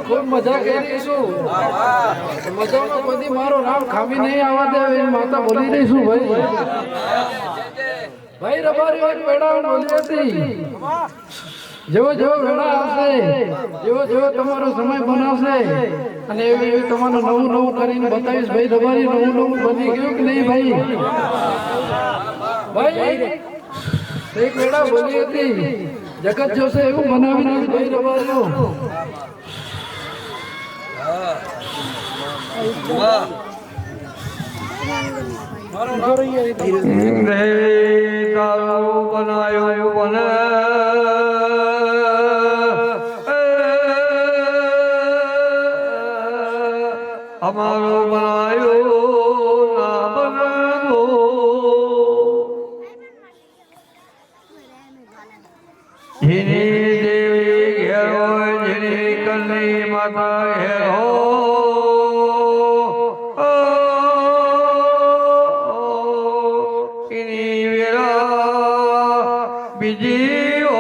ખૂબ મજા કરીશું મજામાં બધી મારો નામ ખામી નહીં આવવા દે માતા બોલી રહીશું ભાઈ ભાઈ રબારી એક પેડા બોલી હતી જેવો જેવો વેળા આવશે જેવો જેવો તમારો સમય બનાવશે અને એવી એવી તમારું નવું નવું કરીને બતાવીશ ભાઈ રબારી નવું નવું બની ગયું કે નહીં ભાઈ ભાઈ એક વેળા બોલી હતી જગત જોશે એવું બનાવી દઈશ ભાઈ રબારીઓ બનાયો બને અમારો બનાયો ના બનાવો જેની દેવી ઘેર હોય જેની કલ્લી માતા ઘેર એની વેરા બીજી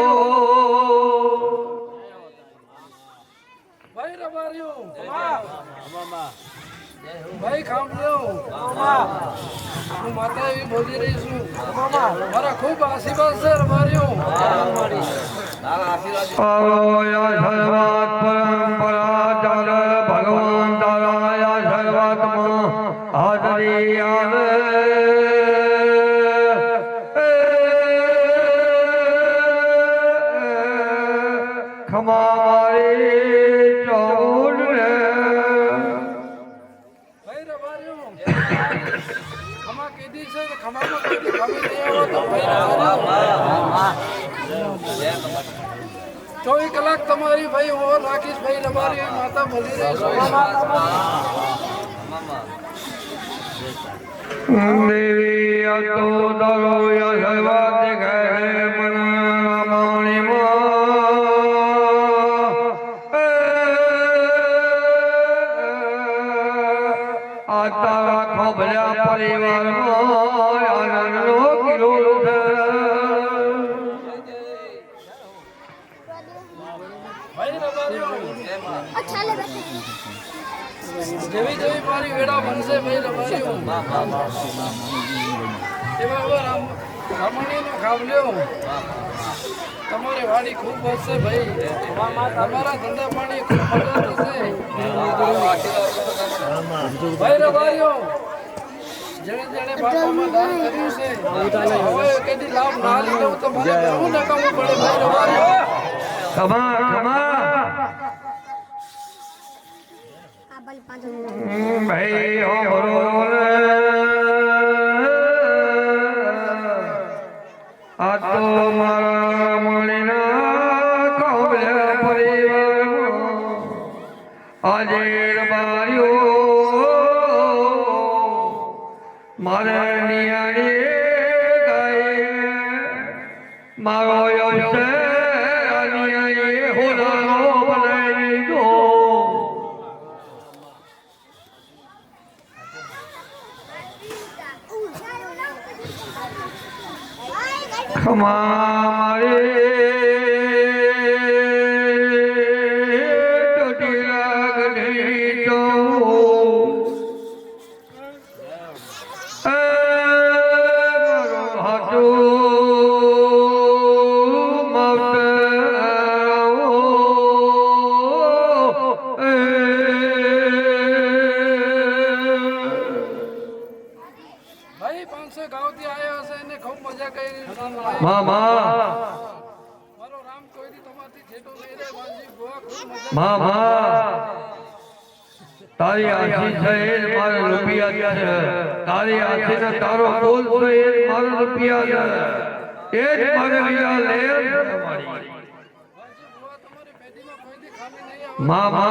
ભાઈ રબારીઓ ભાઈ ખામલો હું માતા એવી બોલી રહી છું મારા ખૂબ આશીર્વાદ છે રબારીઓ પરંપરા ચાલે ભગવાન તારા શરૂઆતમાં હાજરી આવે ખમા મારી ચૌડ રે ભાઈ રબારીઓ ખમા કીધી છે કે ખમામાં કીધી ખમી નહીં આવો તો ભાઈ 24 કલાક તમારી ભાઈ ઓર રાખીશ ભાઈ રબારી માતા બોલી રહી છે દેવી અતો દરો યવા દેખાય મન તારા ખોભલ્યા પરિવારમાં આનંદનો કિલોલ છે જેવી જેવી મારી વેડા બનશે ભાઈ રબારીઓ એવા રામણીનો ખાવલ્યો તમારી વાડી ખૂબ વધશે ભાઈ તમારા ધંધા પાણી ખૂબ મજા થશે ભાઈ રબારીઓ જેણે જેણે બાપામાં દાન કર્યું છે હવે કદી લાભ ના લીધો તો મને બહુ નકામું પડે ભાઈ રબારીઓ ખમા ખમા ભાઈ હો બરોબર આ તો મારા મણીના કોબલ્યા પરિવારમાં આજે રબારીઓ મારે નિયાણી ગાય મારો વ્યવસાય નિયાણી હોનારો બનાવી દીધો ખમારે ટોટી લાગણી તો મારો હાથો ભાઈ 500 ગાવથી આવ્યો હશે એને ખૂબ મજા કરી મામા મારો રામ કોઈ દી તમારથી છેટો નહીં રહે વાજી બહુ ખૂબ મજા મામા તારી આશી છે એ મારો રૂપિયા છે તારી આશી ને તારો બોલ છે એ મારો રૂપિયા છે એ જ મારે લીલા લે તમારી વાજી બહુ તમારી પેઢીમાં કોઈ દી ખામી નહીં આવે મામા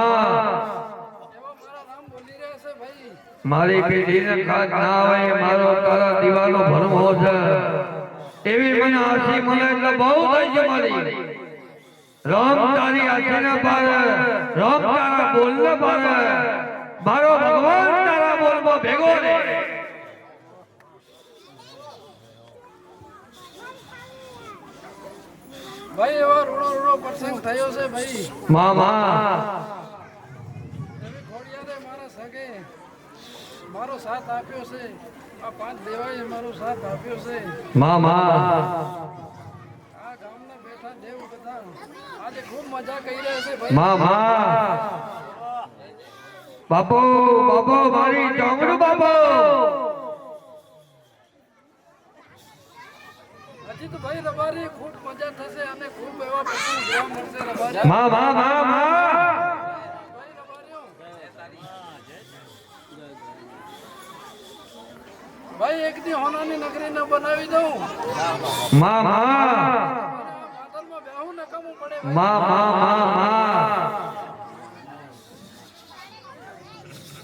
એવા મારા રામ બોલી રહ્યા છે ભાઈ મારી પેઢીને ખાત ના આવે મારો તારા દીવાનો ભરમો છે એવી મને આશી મને એટલે બહુ થઈ છે મારી રામ તારી આશી ને પાર રામ તારા બોલ ને પાર મારો ભગવાન તારા બોલ બાપો ભેગો રે. ભાઈ એવો રૂડો રૂડો પ્રસંગ થયો છે ભાઈ. મામા એવી ખોડિયારે મારા સગે મારો સાથ આપ્યો છે. આ પાંચ દેવાએ મારો સાથ આપ્યો છે. મામા આ ગામના બેઠા દેવ બધા આજે ખૂબ મજા કરી રહ્યા છે ભાઈ. મામા બાપો બાપો મારી ચામડું બાપો. હજી તો ભાઈ રબારી ખૂબ મજા થશે અને ખૂબ એવા પ્રસંગ જોવા મળશે રબારી. મામા મામા ભાઈ રબારીઓ. ભાઈ એક દી હોનાની નગરી ન બનાવી દઉં. મામા પાટણમાં બેહું નકામું પડે ભાઈ. મામા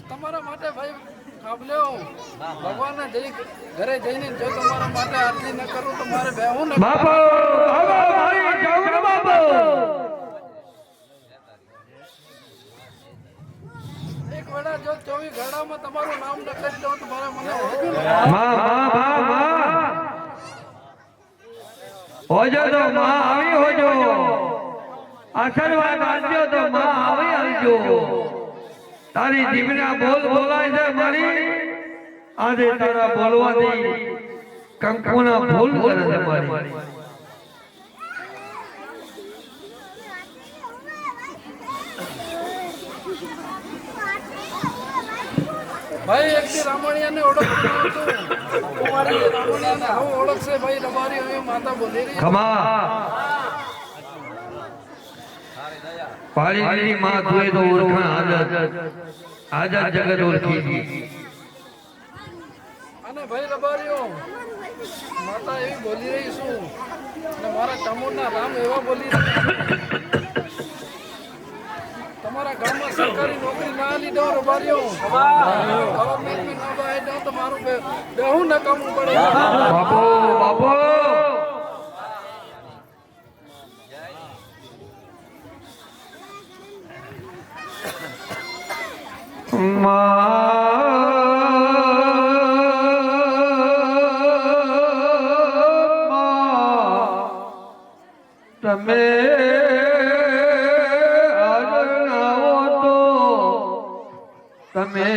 તમારા માટે ભાઈ કાબલ્યો ભગવાનને જઈ ઘરે જઈને જો તમારા માટે આરતી ન કરું તો મારે બેહું ન. બાપો બાપો મારી ચામડું બાપો. એક વેળા જો 24 ઘડામાં તમારું નામ લખાઈ દઉં તો મારા મને ઓળખ્યું ને. મામા હોજો તો માં આવી હોજો. આશીર્વાદ આપજો તો માં આવી આવજો. તારી જીભના બોલ બોલાય છે મારી. આજે તારા બોલવાથી કંકુના ભૂલ કરે છે મારી. ભાઈ એક દી રામણિયાને ઓળખતો નહોતો. કુંવારી રામણિયાને આવું ઓળખશે ભાઈ રબારી હવે માતા બોલી રહી. ખમા પાળીની માં તું તો ઓળખાણ આઝાદ જગત ઓળખી. અને ભાઈ રબારીઓ માતા એવી બોલી રહી છું અને મારા ચામુંડના રામ એવા બોલી રહ્યા છે. તમારા ગામમાં સરકારી નોકરી ના લીધો રબારીઓ. ગવર્મેન્ટ ના બાય દો તો મારું બેહું નકામું પડે. બાપો બાપો તમે તમે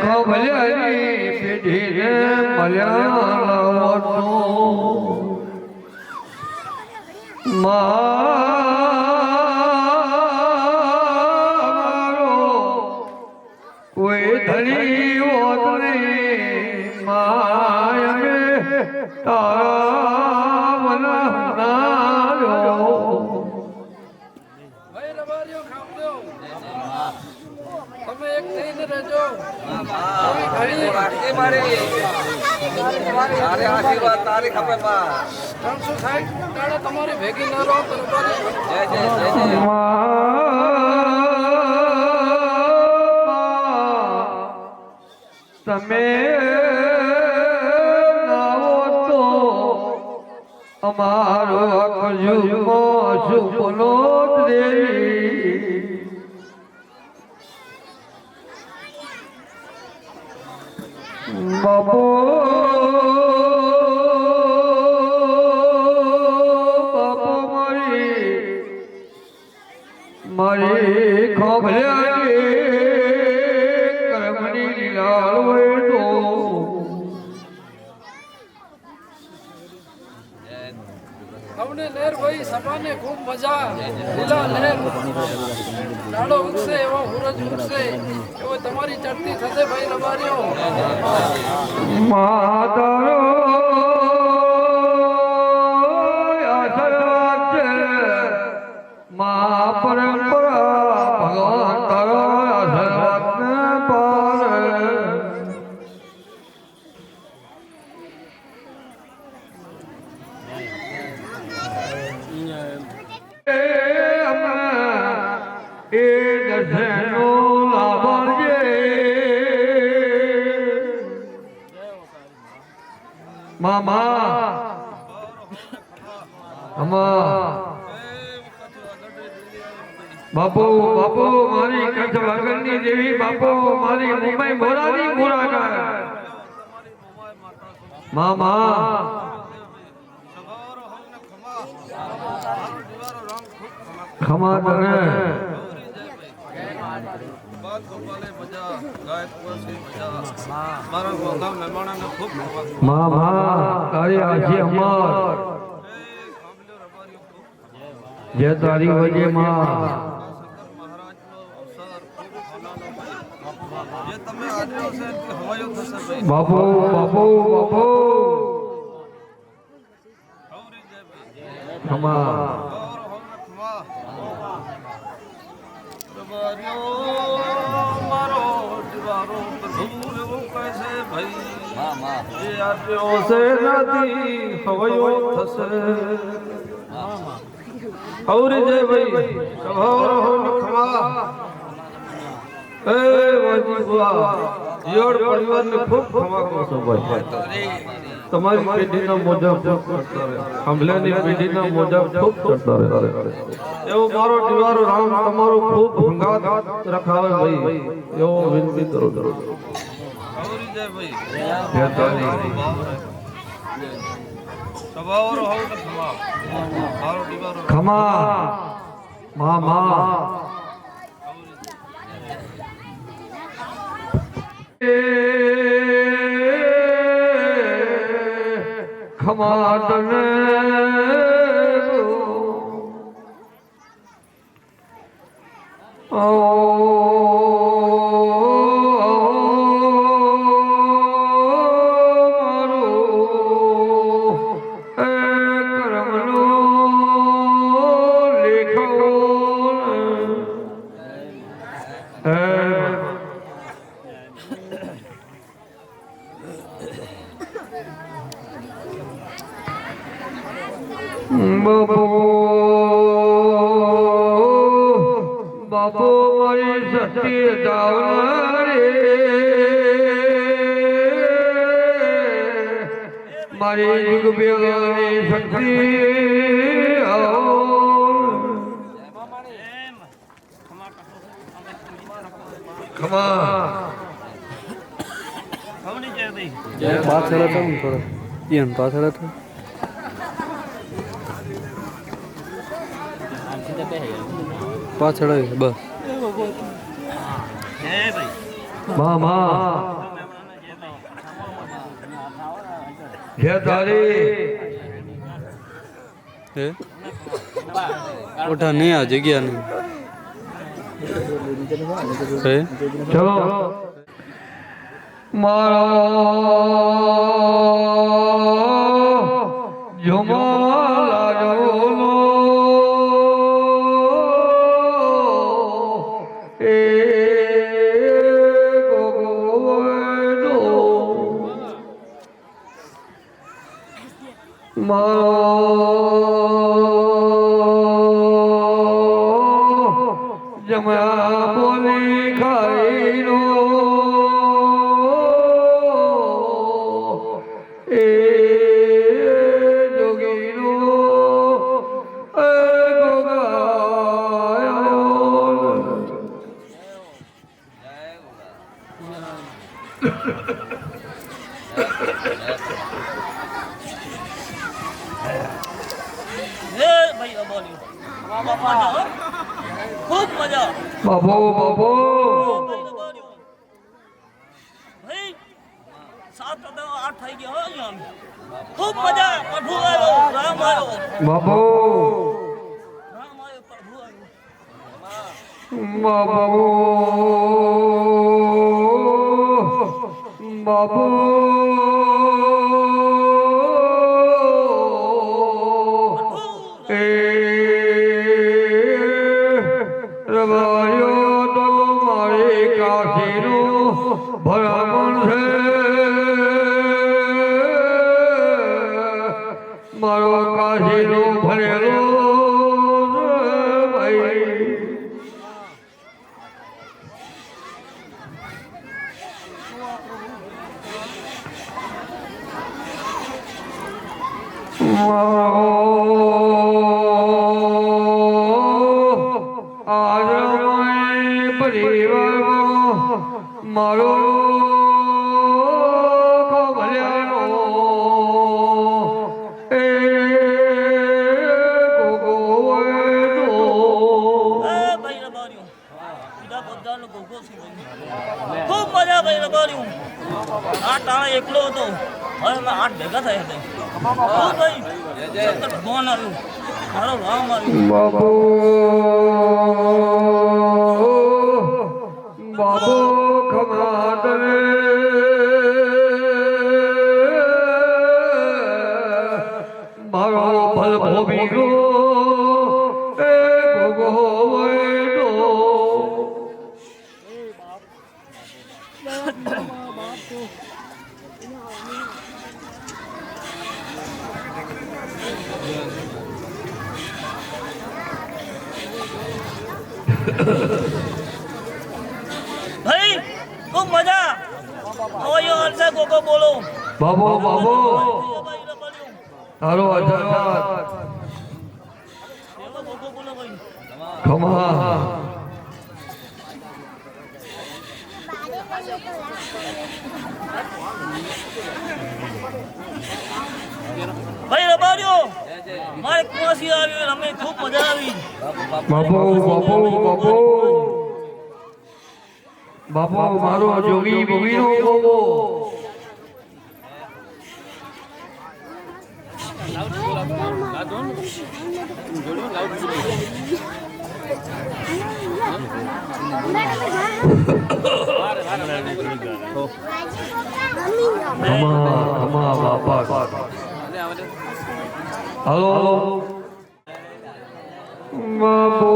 ખોભલિયાની પેઢીને મળ્યા લાવો તો મારો કોઈ ધણી હોત નહીં. માય મે તારા વનાર્યો. ભાઈ રબારીઓ ખામજો. તમે એક થઈને રહેજો. આવી ઘડી આશીર્વાદ તારી ખપે બા. 360 દાડા તમારી ભેગી ન રહો તો રબારી. જય જય જય જય. તમે નાવો તો અમારો અકયુગમાં સુપનો દેવી. બાપો બાપો મારી ખોભલિયાની કર્મની લીલા હોય તો અમને લહેર ભાઈ સભાને ખૂબ મજા. લીલા લહેર દાડો ઉગશે એવો સૂરજ ઉગશે એવો તમારી ચડતી થશે ભાઈ રબારીઓ. માતારો આશીર્વાદ છે. મા પરંપરા ભગવાન તારા આશીર્વાદને પારે. એ દર્શનો લાવજે. મામા આમાં બાપુ બાપુ મારી કચ્છ વાગડની દેવી બાપુ મારી મુંબઈ મોરાની મોરાગર મામા ખમા તને મામા તારી આજી અમર જે તારી વજે માં બાપુ બાપુ બાપુ ખમા તમારી પેઢીના મોજા આંબલાની પેઢીના મોજા ખૂબ ચડતા રહે એવો મારો દીવારો રામ તમારો ખૂબ ભંગાત રખાવે ભાઈ એવો વિનંતી કરું ખમા મામા ખમા તને બાપુ મારી સતી દાવરે મારી યુગ બેલાની શક્તિ ખમા પાછળ હતો ને થોડો એમ પાછળ હતો પાછળ આવી બસ મામા જે તારી હે ઓઠા નહીં આ જગ્યા નહીં હે ચલો મારો જમાલા જમા બોલી ખાઈ નો એ જોગી નો ખૂબ મજા બાપો બાપો ભાઈ 7 8 થઈ ગયા હો અહીંયા ખૂબ મજા પ્રભુ આવ્યો રામ આવ્યો બાપો રામ આવ્યો પ્રભુ આવ્યો બાપો બાપો રવાયો તો મારી કાશીનું ભલામણ છે મારો કાશીનો ભરેલો ભાઈ આજ આ ટાણા એકલો હતો હવે અમે 8 ભેગા થયા હતા હા ભાઈ શંકર ભગવાન આવ્યું મારો રામ આવ્યું બાબો બાબો ખમાદરે મારો ભલ ભોગીરો એ ભોગો વૈડો ભાઈ ખૂબ મજા હવે અરસા ગોગો બોલો બાબો બાબો ભાઈ રબડ્યો તારો આશીર્વાદ એવો ગોગો બોલો ભાઈ ખમા ભાઈ રબાડ્યો મારે કુવાસી આવ્યો અમે ખૂબ મજા આવી બાબો બાબો બાબો બાબો મારો જોગી બોગીનો બાબો ખમા બાપા હલો બાબો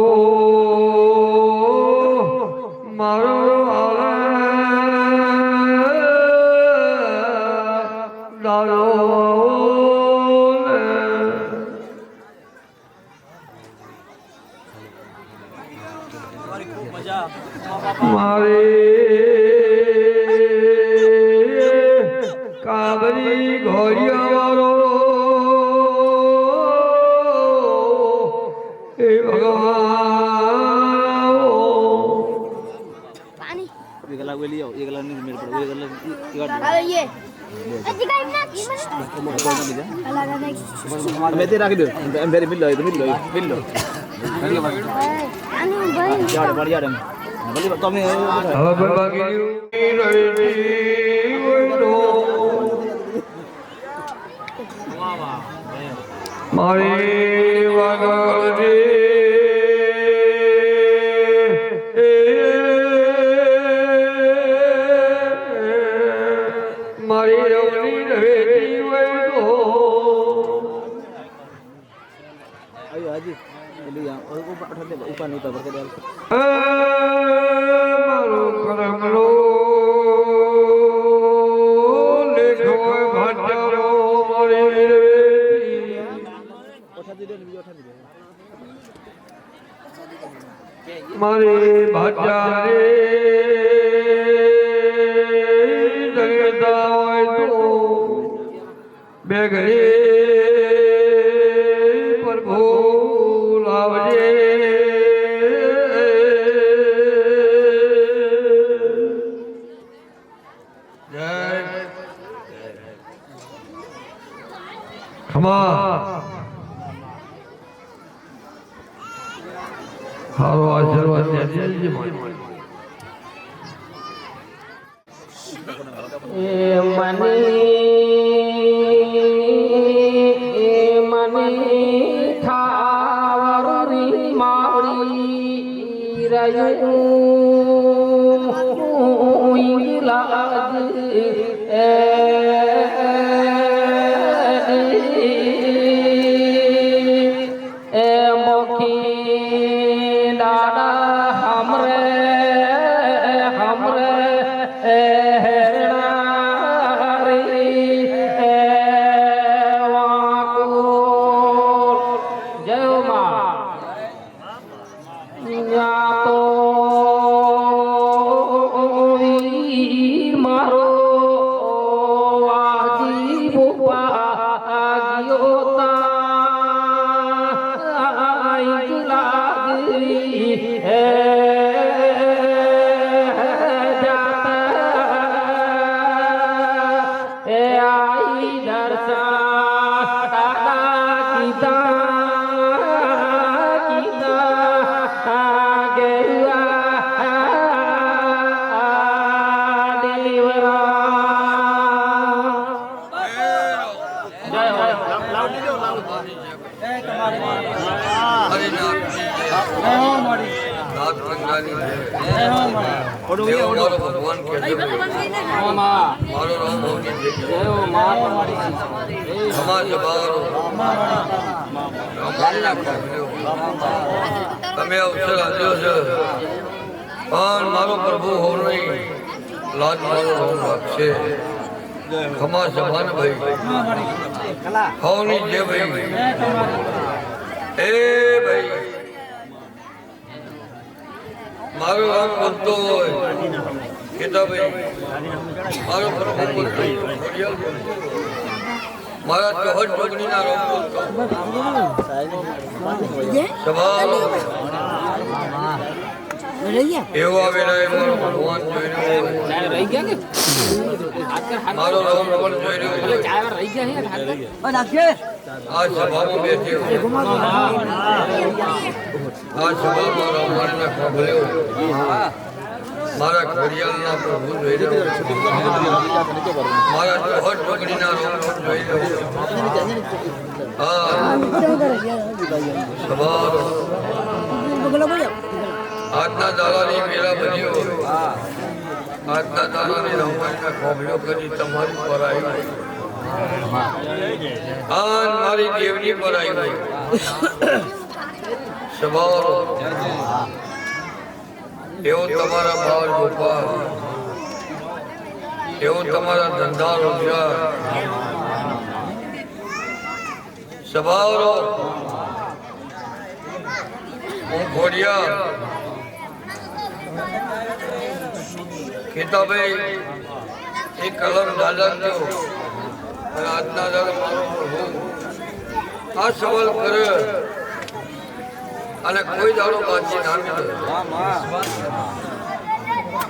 મારો દારો મારે કાબરી ઘોડિયાવાળો એ ભગવાન पानी ये गला ले लियो ये गला नहीं मेरे पर ये गला अरे ये अजी का ना अलग अलग मैं तेरा के दो एम वेरी मिल लो मिल लो अनु भाई यार बढ़ यार बोली तो मैं હવે બાકી રડી વડો મારી વાગડે મારી રવની રવેતી વડો आयो हाजी ले और ऊपर उठा दे ऊपर नहीं ऊपर कर दे મારો કરમલો લેખો ભાટારો મારી રવેતી उठा दे उठा दे મારે ભાજા રે જગતા હોય તો બે ઘરે પ્રભુ લાવજે જય ખમા હારો આશીર્વાદ દેજે મની થાવરી માવડી રયું ઇંગલાજ એ મોખી દાડા હમરે દેવરા માતાની એવો મારો ભગવાન કે છે મારો રામ ભગવાન છે સમાજ બારો તમે અવસર આપ્યો છે પણ મારો પ્રભુ હોવ નહીં લાજ મારો રામ રાખશે ખમા જવાન ભાઈ હોની જે ભાઈ એ ભાઈ મારો રામ બોલતો હોય કેતાભાઈ મારો પ્રભુ બોલતો મારા ચોહટ જોગણીના રામ બોલતો સ્વભાવ એવા વેળાએ મારો ભગવાન જોઈ રહ્યો મારો રામ પણ જોઈ રહ્યો આ સભામાં બેઠ્યો આ સભામાં રામાયણના ખોભલ્યો મારા ઘડિયાળના પ્રભુ જોઈ રહ્યો મારા ચોહટ ચોકડીના રામ જોઈ રહ્યો હા સભા આજના દાદાની મેળા બન્યો આજના દાદાની રામાયણના ખોભલ્યો કરી તમારી પર આવ્યો આન મારી દેવની પર આવ્યો સ્વભાવ એવો તમારા ભાવ ગોપાલ એવો તમારા ધંધા રોજગાર સ્વભાવ હું ખોડિયા કેતાભાઈ એક કલમ દાદા ગયો આજના દાદા મારો પ્રભુ આ સવાલ કરે અને કોઈ દાડો બાજી ના મળે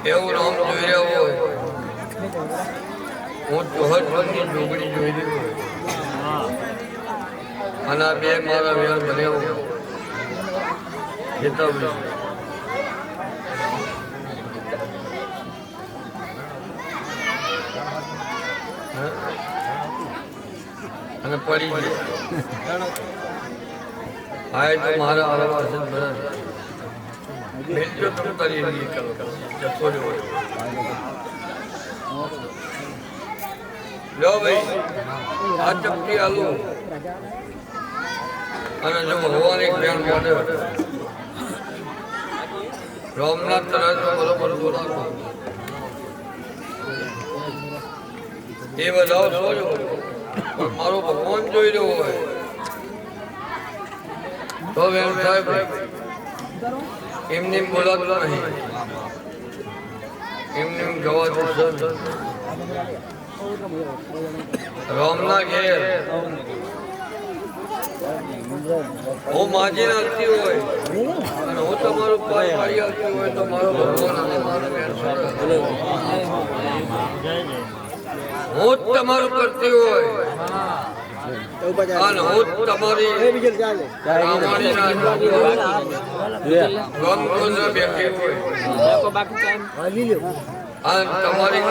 એવું રામ જોઈ રહ્યો હોય હું ચોહટની જોગણી જોઈ રહ્યો હોય અને આ બે મારા વેર બન્યો કેતાભાઈ અને પડી ગયો હા તો મારા આવા છે બરાબર મેલ્યો તો કરી નહીં કરો જતો રહ્યો લો ભાઈ આ ચપટી આલુ અને જો ભગવાન એક જ્ઞાન મળે રામનાથ તરત બરોબર બોલાવો એ બધા સોજો મારો ભગવાન જોઈ રહ્યો હોય તો એમ સાહેબ એમને બોલાતો નહીં એમને ગવા દો રામના ઘેર હું માજી નાખતી હોય અને હું તમારું પાય પાડી આવતી હોય તો મારો ભગવાન અને મારો હું તમારું કરતી હોય અને હું તમારી બેઠી હોય અને તમારી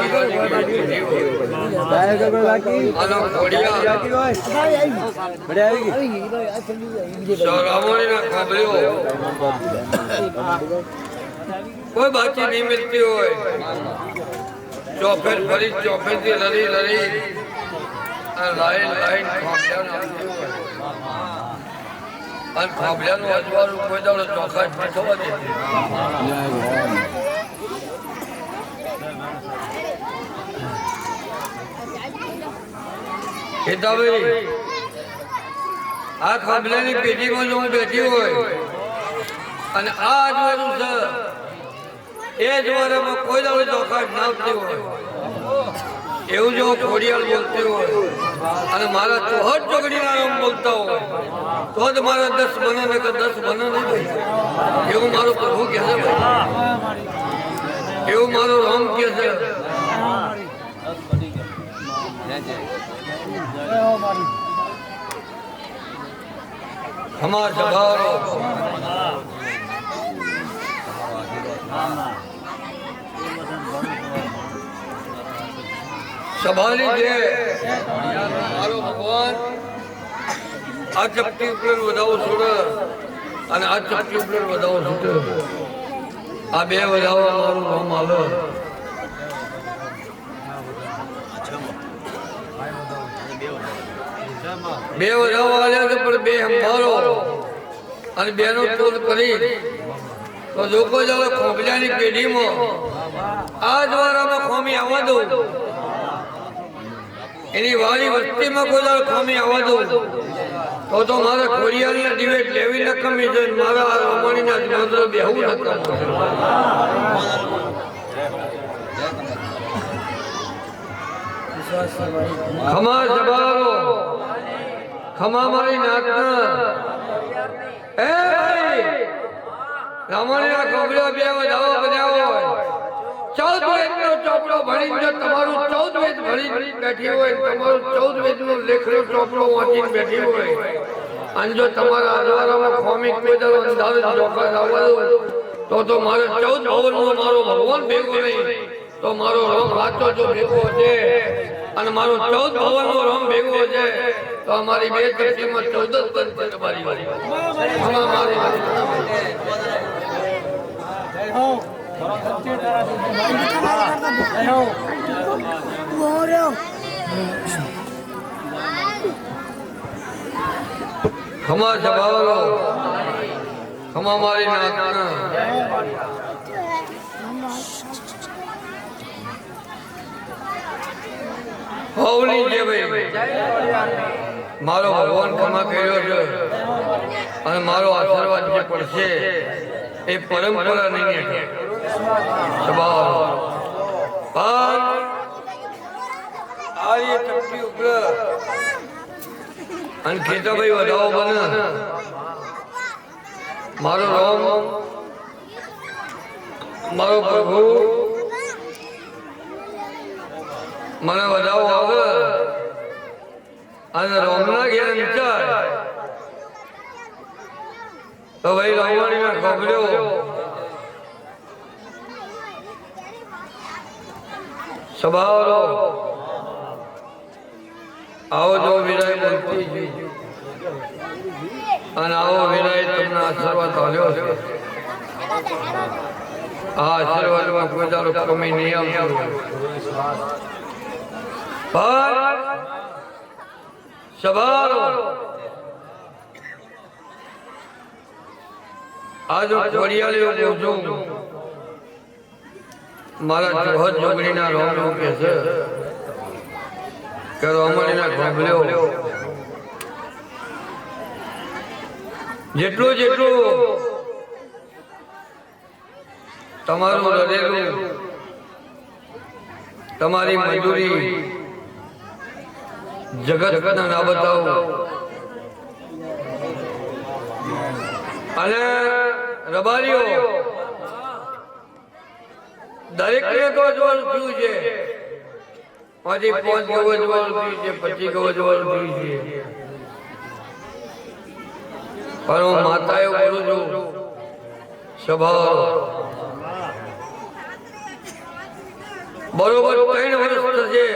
કોઈ બાકી નહીં મિલતી હોય ચોફેર ફરી ચોફેર થી લડી લડી લાઈન લાઈન અને ખાબલિયાનું અજવાળું કોઈ દાડો ચોખા જ થવા દેતી કેતાભાઈ આ ખાબલિયાની પેઢીમાં જો હું બેઠી હોય અને આ અજવાળું છે એ અજવાળામાં કોઈ દાડો ચોખા જ ના આવતી હોય એવું જો ખોડિયાળ બોલતી હોય અને મારા ચોહટ ચોકડીના નામ બોલતા હોય તો જ મારા 10 બને ને કે 10 બને નહીં ભાઈ એવું મારો પ્રભુ કહે છે ભાઈ એવું મારો રામ કહે છે હમા જભારો સભાની જે મારો ભગવાન આ ચપટી ઉપર વધાવો છોડે અને આ ચપટી ઉપર વધાવો છૂટે આ બે વધાવો મારું નામ હાલો બે વધાવો આવ્યા છે પણ બે સંભાળો અને બેનો તોલ કરી તો લોકો જાણે ખોબલાની પેઢીમાં આ દ્વારામાં ખોમી આવવા દઉં એની વાળી વસ્તીમાં કોઈ દાડો ખોમી આવવા દઉં તો મારા ખોડિયાલના ડિબેટ લેવી નકમી છે મારા રમણીના મંત્ર બેહવું નકમ ખમા જબારો ખમા મારી નાતના એ ભાઈ રમણીના ખોબલા બે વધાવો બનાવો 14 વેદનો ચોપડો ભણીને જો તમારું 14 વેદ ભણી બેઠી હોય તમારું 14 વેદનો લેખનો ચોપડો વાંચીને બેઠી હોય અને જો તમારા અજવાળામાં ખોમી કોઈ દર અંધારે ચોખા આવવા તો મારે 14 ભવનનો મારો ભગવાન ભેગો નહીં તો મારો રમ સાચો જો ભેગો છે અને મારો 14 ભવનનો રમ ભેગો છે તો અમારી બે તકલીફમાં 14 જ બનશે તમારી મારી ખમા જબાવલો ખમા મારી નાતના હોવલી જે ભાઈ મારો ભગવાન ખમા કર્યો છે અને મારો આશીર્વાદ જે પડશે એ પરંપરા નહીં આર્ય ચપટી ઉગ્ર અને ખેતાભાઈ વધાવો બને મારો રામ મારો પ્રભુ મને વધાવો આવે અને રામના ઘેર વિચાર તો ભાઈ રાવણીના ખોબલ્યો સભારો આવો જો વિરાય બોલતી અને આવો વિરાય તમને આશીર્વાદ આવ્યો છે આ આશીર્વાદમાં કોઈ દાડો કમી નહીં આવતું પણ સભારો આજ વડિયાળીઓ પૂછું મારા જોહદ જોગણીના રોમ એવું કે છે કે રોમણીના ખોબલ્યો જેટલું તમારું હૃદયનું તમારી મજૂરી જગતના ના બતાવો અને રબારીઓ દરેક ને તો જોવાનું થયું છે પછી 5 ગવો જોવાનું થયું છે 25 ગવો જોવાનું થયું છે પણ હું માતા એવું કરું છું સ્વભાવ બરોબર 3 વર્ષ થશે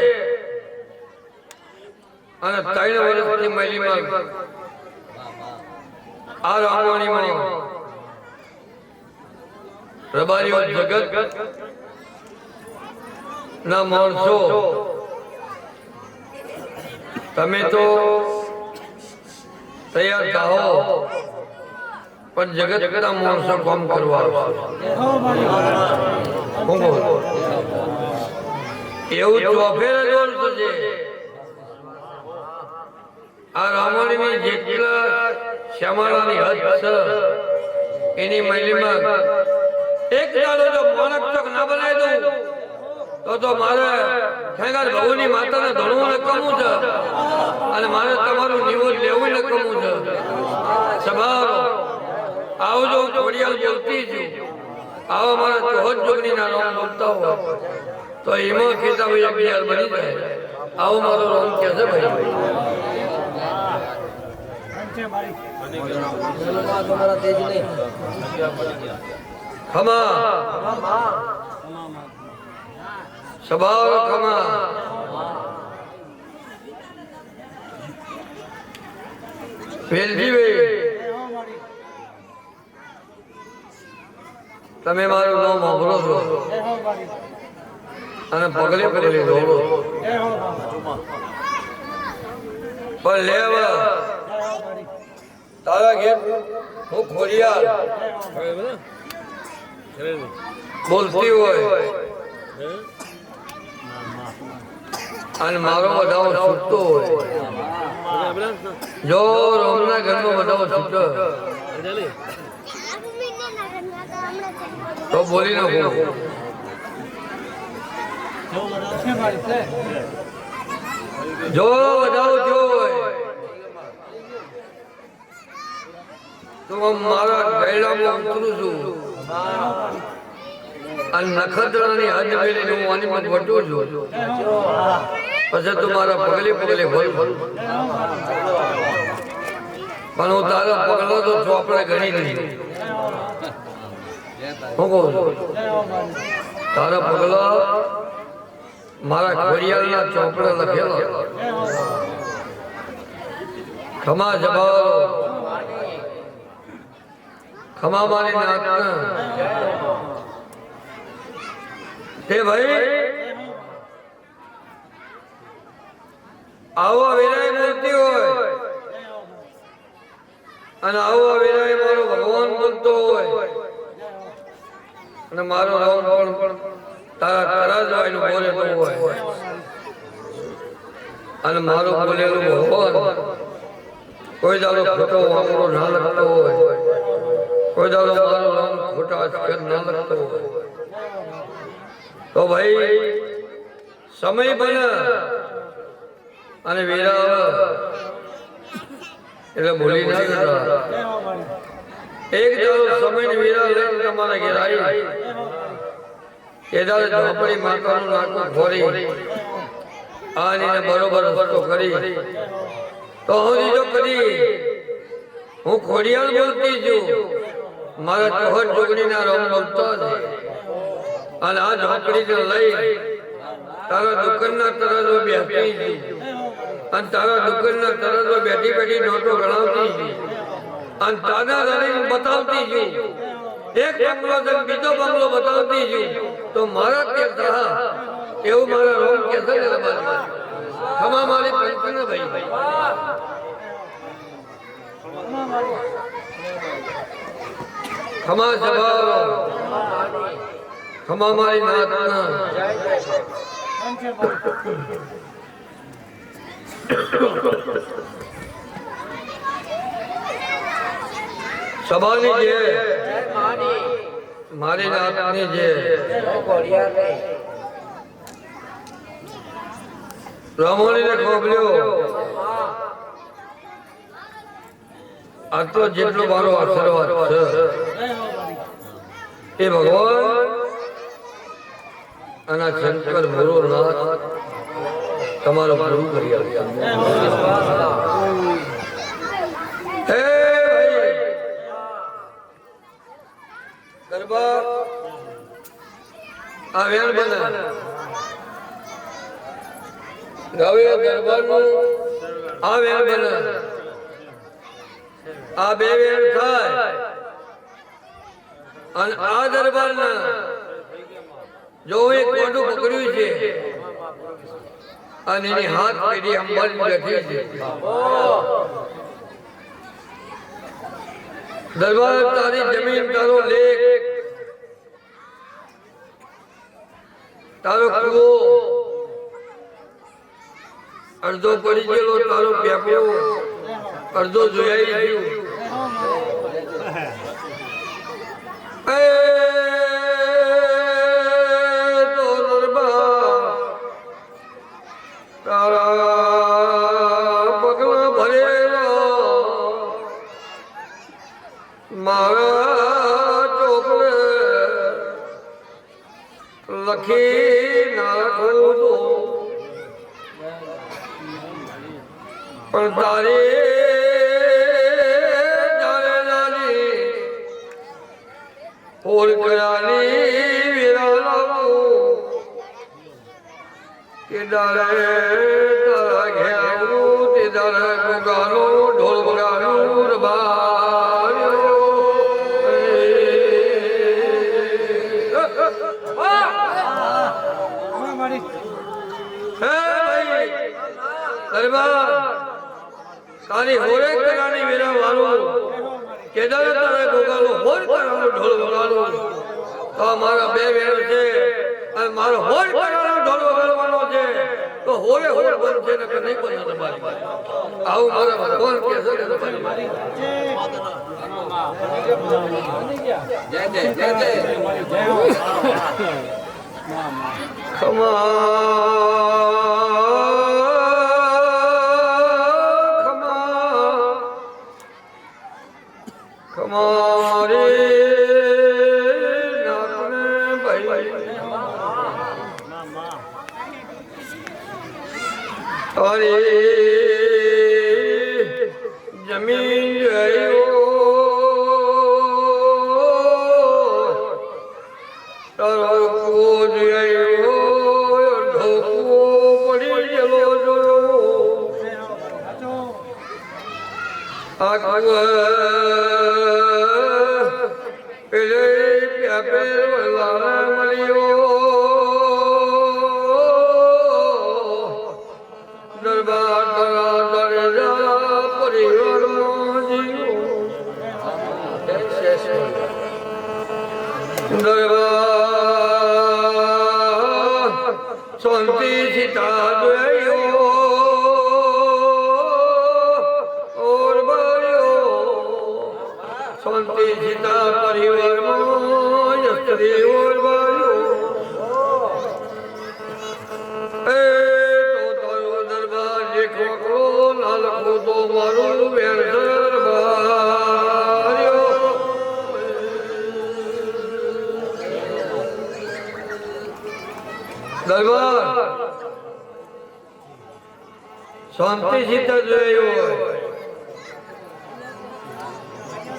અને 3 વર્ષની મહિલીમાં આ રામાણીમાં રબારીઓ જગત ના માણસો તમે તો તૈયાર થાઓ પણ જગત ના માણસો કામ કરવા એવું ચોફેર જ છે આ રામાણીની જેટલા શ્યામાળાની હદ છે એની મહિલીમાં એક દાડો જો મોણક ચોક ના બનાવી દઉં તો મારે ખેંગાર ભગવની માતાને ધણવું નકમું છે અને મારે તમારું નિવોદ લેવું નકમું છે સ્વભાવ આવજો ખોડિયાલ બોલતી છું આવા મારા ચોહદ જોગણીના નામ બોલતા હો તો એમાં ખેતા ભાઈ અગિયાર બની જાય આવો મારો રોમ કે છે ભાઈ ખમા સ્વભાવ ખમા વેલજી ભાઈ તમે મારું નામ સાંભળો છો અને પગલે પગલે દોડો પણ લેવા તારા ઘેર હું ખોડિયાર બોલતી હોય અને મારો બધાઓ છૂટતો હોય જો રોમના ઘરમાં બધાઓ છૂટો તો બોલી નાખો જો બધાઓ જો તો હું મારા ગયડામાં ઉતરું છું અને નખત્રાની હદ મેળીને હું આનીમાં વટું છું પછી તું મારા પગલે પગલે ભર પણ હું તારા પગલો તો ચોપડે ગણી નહીં હું કહું છું તારા પગલા મારા ઘડિયાળના ચોપડે લખેલા ખમા જબાવ ખમા મારી નાતના તે ભાઈ આવો વિનય મૂર્તિ હોય અને આવો વિનય મારો ભગવાન બોલતો હોય અને મારો રામ પણ તારા તરાજવાયનું બોલેલું હોય અને મારું બોલેલું ભગવાન કોઈ દાડો ખોટો વાંકડો ના લખતો હોય કોઈ દાડો મારો રામ ખોટા અક્ષર ના લખતો હોય તો ભાઈ સમય બને અને વેરા એટલે ભૂલી ના જતા એક દાડો સમય વેરા લઈને તમારા ઘેર આવી એ દાડે ઝોપડી માતાનું નાકું ફોરી આને બરોબર રસ્તો કરી તો હું જો કરી હું ખોડિયાલ બોલતી છું મારા ચોહટ જોગણીના રોમ બોલતો છે અને આ ઝોપડીને લઈ તારા દુકાનના તરજમાં બેઠી અને તારા દુકાનના તરજમાં બેઠી બેઠી નોટો ગણાવતી અને તાના લઈને બતાવતી છું એક બંગલો બીજો બંગલો બતાવતી છું તો મારા કે એવું મારા રોમ કે છે ને ખમા મારી પંચને ભાઈ ખમા જવાબ ખમા મારી નાતના સભાની જે મારી નાતની જે રમણીને ખોબલ્યો આ તો જેટલો મારો આશીર્વાદ છે એ ભગવાન અને શંકર ભોળોનાથ તમારો પૂરું કરી દરબાર આ વેણ બને હવે દરબારનું આ વેણ બને આ બે વેણ થાય અને આ દરબારના જો એક કોડું પકડ્યું છે અને એની હાથ પેઢી અંબાડી બેઠી છે દરબાર તારી જમીન તારો લેખ તારો કૂવો અડધો પડી ગયેલો તારો પેપડો અડધો જોયાઈ ગયું લખી નાખો તો પણ તારી જાણે ઓળખવાની વિરાલાઓ કે દાડે તારા ઘેરું તે દાડે ગોગાનો ઢોલ વગાડ્યું રબાર્યો દરબાર તારી હોરે કરાની વેરા વાળું કેદાર તારે ગોગાલો હોર કરાનો ઢોલ વગાડો તો મારા બે વેર છે અને મારો હોર કરાનો ઢોલ વગાડવાનો છે તો હોરે હોર બંધ છે ને કે નહીં બંધ દરબાર આવું મારા ભગવાન કે છે દરબાર જય જય જય જય ખમારે નાથને ભાઈ તારી જમીન જયો તારો કોજ જયો ઢોકો પડી ગયેલો જોયો આખું પેલે પેલા મળ્યો દરબાર તારા દરજા પરિવારમાં જીવો દરબાર શાંતિ સીતા જોયો ઓર બાર્યો શાંતિ સીતા પરિવારમાં સ્ત્રી ઓર બાર્યો એ તો તારો દરબાર દેખો કરો ના લખો તો મારું વેર દરબાર્યો દરબાર શાંતિ સીતા જોયો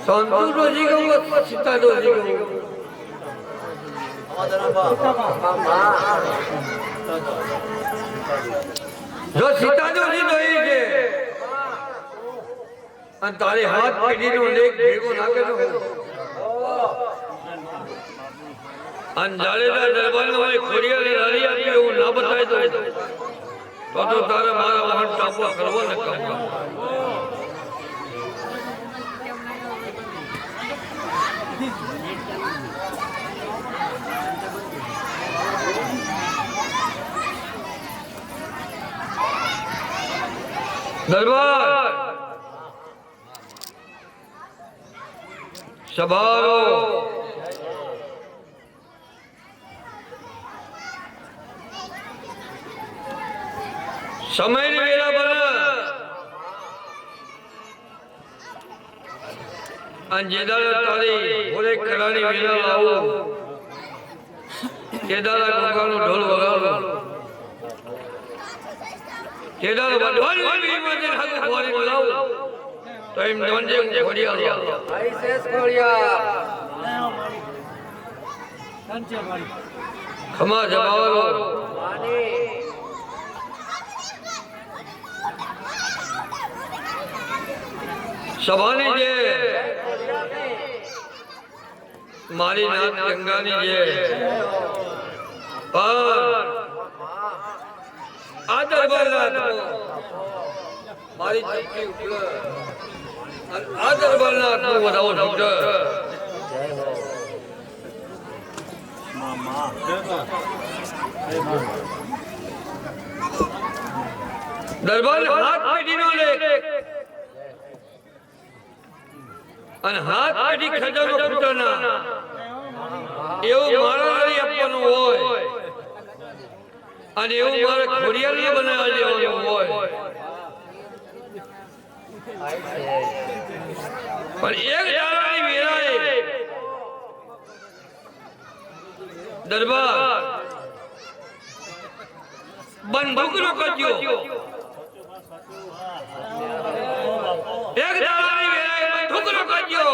શાંતિ રોજી ગયો સીતા રોજી ગયો જો સીતા રોજી ગઈ છે અને તારી હાથ પેઢીનો લેખ ભેગો નાખેલો અને જાડેજા દરબારમાં ખોડિયાને રારી આપી એવું ના બતાવી દો તો તારે મારા વાહન ટાપવા કરવો ને કામ દરબાર સભારો સમયની વેળા બને અને જે દાડા તારી હોરે કરાની વેળા લાવું તે દાડા ગોગાનો ઢોલ વગાડો તે દાડા વડવાન વાગીમાં જે હાથ ફોરી લાવું તો એમ નોંધે ખોડિયા આઈ શેષ ખોડિયા ખમા જમાવાનો સભાની જે મારી નાથ ગંગાની જે પણ આ દરબારના મારી ચપટી ઉપર આ દરબારના આત્મો વધાવો છૂટે દરબાર હાથ પેઢીનો લેખ અને હાથ પેઢી ખજાનો ફૂટના એવું મારા લડી આપવાનું હોય અને એવું મારે ખોડિયાને બનાવવા દેવાનું હોય પણ એક દાડાની વેળાએ દરબાર બંદૂકનો કજ્યો એક દાડાની વેળાએ બંદૂકનો કજ્યો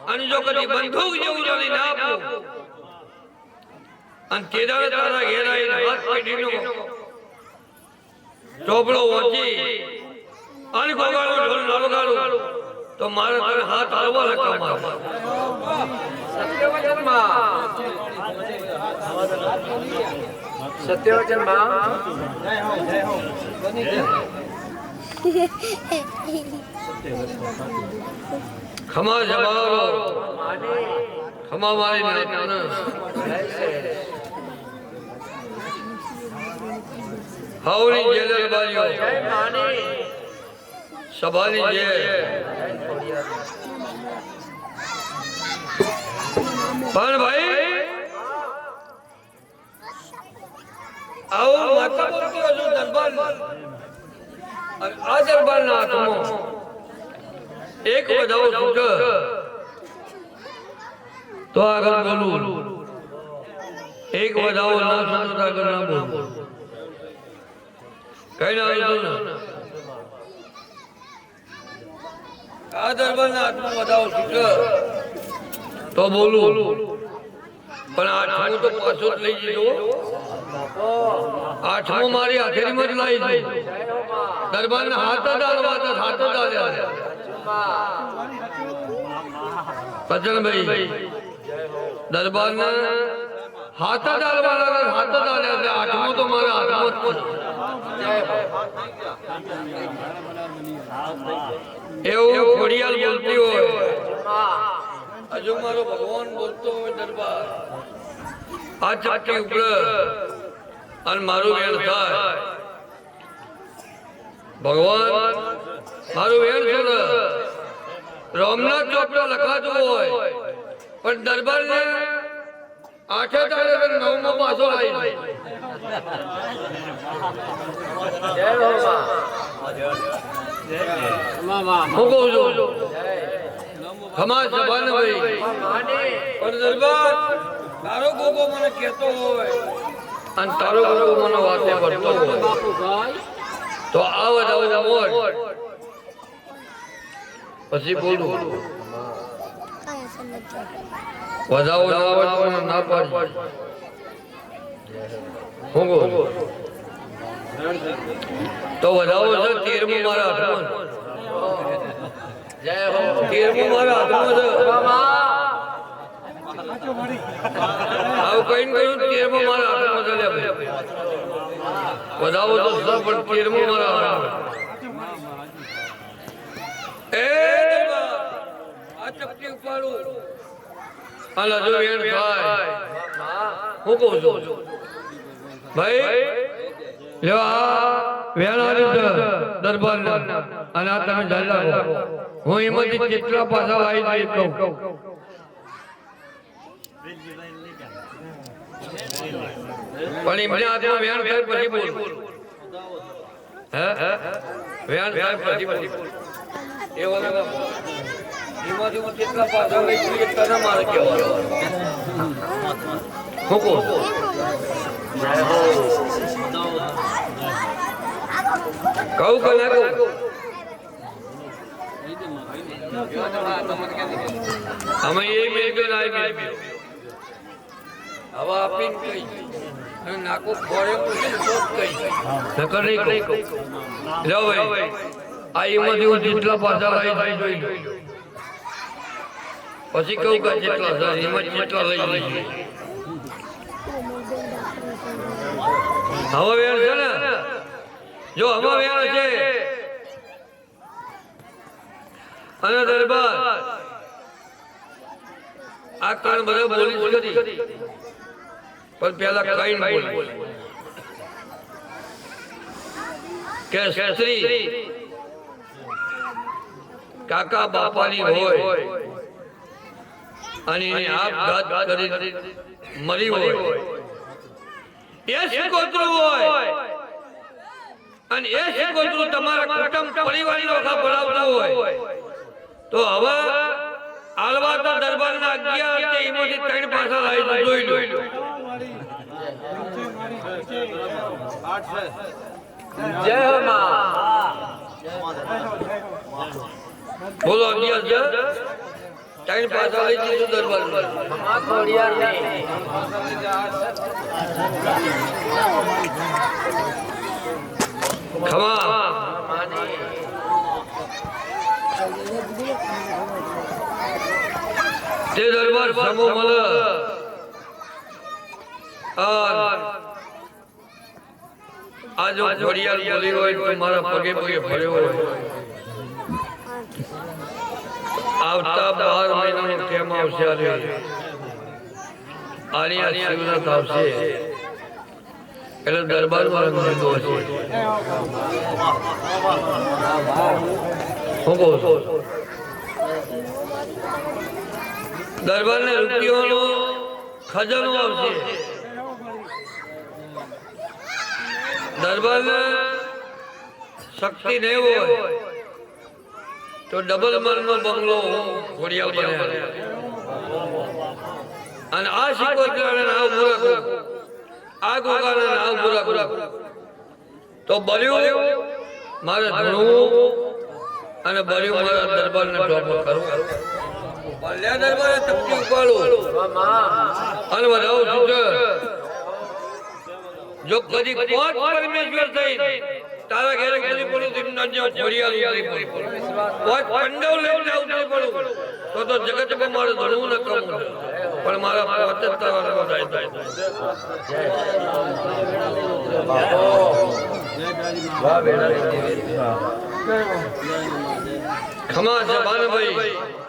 અને જો કદી બંદૂક જેવું લડી ના આપું અને તેદાર તારા ઘેરાઈને હાથ પેઢીનો ચોપડો વાંચી અને ગોગાનો ઢોલ ના વગાડું તો મારે તને હાથ હાલવા લખવા સત્યવચનમાં સત્યવચન માં ખમા જમારો ખમા મારી નાના હાવની જેલર બારીઓ સભાની જે પણ ભાઈ આવો માતા બોલતો હજુ દરબાર આ દરબાર ના હાથમાં એક વધાવો છૂટે તો આગળ બોલું એક વધાવો ના છૂટે તો આગળ ના બોલું કઈ ના આવ્યું ને આ દરબાર ના હાથમાં વધાવો છૂટે તો બોલું પણ આઠમું તો પાછો જ લઈ જજો આઠમું મારી હાથેરીમાં જ લાવી દીધું દરબારને હાથ જ આલવા હાથ જ આલ્યા સજ્જનભાઈ દરબારને હાથ જ આલવાના હાથ જ આલ્યા આઠમું તો મારા હાથમાં એવું ખોડિયાલ બોલતી હોય હજુ મારો ભગવાન બોલતો હોય દરબાર આ ચપટી ઉપડે અને મારું વેણ થાય ભગવાન મારું વેણ છોડે રામનાથ ચોપડો લખાતું હોય પણ દરબાર ને આઠે તારે નવમો પાછો આવી હું કહું છું ખમા સભાને ભાઈ પણ દરબાર તારો ગોગો મને કહેતો હોય અને તારો ગોગો મને વાતે પડતો હોય તો આ વધાવો મોર પછી બોલું વધાવો ના હોય તો મને ના પાડી હું કહું તો વધાવો છે 13મું મારા હાથમાં 13મું મારા હાથમાં છે આવું કઈ કહ્યું 13મું મારા હાથમાં છે વધાવો તો સર પણ 13મું મારા હાથમાં એ આ ચપટી ઉપાડું અને હજુ વેણ થાય હું કહું છું ભાઈ લ્યો આ વેણ આવ્યું છે દરબાર અને આ તમે જાણી રાખો હું એમાંથી કેટલા પાછા લાવી દઈ કહું પણ એમને હાથમાં વેણ થાય પછી બોલ હે વેણ થાય પછી બોલ એ વગર એમાંથી હું કેટલા પાછા લઈ દઉં એટલા ના મારે કહેવાનું હું કહું કહું કે ના કહું અમે એ મેળવ્યો ના મેળવ્યો હવે આપીને કઈ અને નાકો ફોડે પૂછે તો કઈ નકર નહીં કહું લો ભાઈ આ એમાંથી હું જેટલા પાછા લાવી જોઈ લો પછી કહું કે જેટલા છે એમાં જેટલા લઈ લઈએ હવે વેણ છે ને જો હમા વેણ છે અને દરબાર આ કાન બધા બોલી કરી પણ પેલા કઈ બોલી કે સ્ત્રી કાકા બાપાની હોય અને એને આપઘાત કરી મરી હોય એ શીખોતરું હોય અને એ શીખોતરું તમારા કુટુંબ પરિવારની ઓખા ભરાવતું હોય તો હવે આલવાતા દરબારના 11 તે એમાંથી 3 પાછા લાવી જોઈ લો જય હો માં બોલો 11 છે 3 પાછા લઈ દીધું દરબારમાં ખમા તે દરબાર સમૂહ મળે આ જો ઘડિયાળ બોલી હોય તો મારા પગે પગે ફર્યો હોય આવતા 12 મહિનાનો કેમ આવશે આની શિવરાત આવશે એટલે દરબારમાં રંગીતો હશે હું કહું છું દરબારને રૂપિયાનો ખજાનો આવશે દરબારને શક્તિ નહીં હોય તો ડબલ મનનો બંગલો ઘોડિયાળ બન્યા અને આ શિકોત્રાને નાવ પૂરા આ ગોગાને નાવ પૂરા તો બળ્યું મારે ધણવું અને બળ્યું મારા દરબારને ટોપ કરવું બલ્યા દરબારે તપકી ઉપાડું અને વધાવું સૂચર જો કદી કોટ પરમેશ્વર થઈ તારા ઘરે કદી પડું તેમના જે ઘોડિયાળ ઉતરી પડું કોટ પંડવ લઈને ઉતરી પડું તો જગતમાં મારે ધણવું ન કરવું પણ મારા પોતે તારા વધાય ખમા જબાન ભાઈ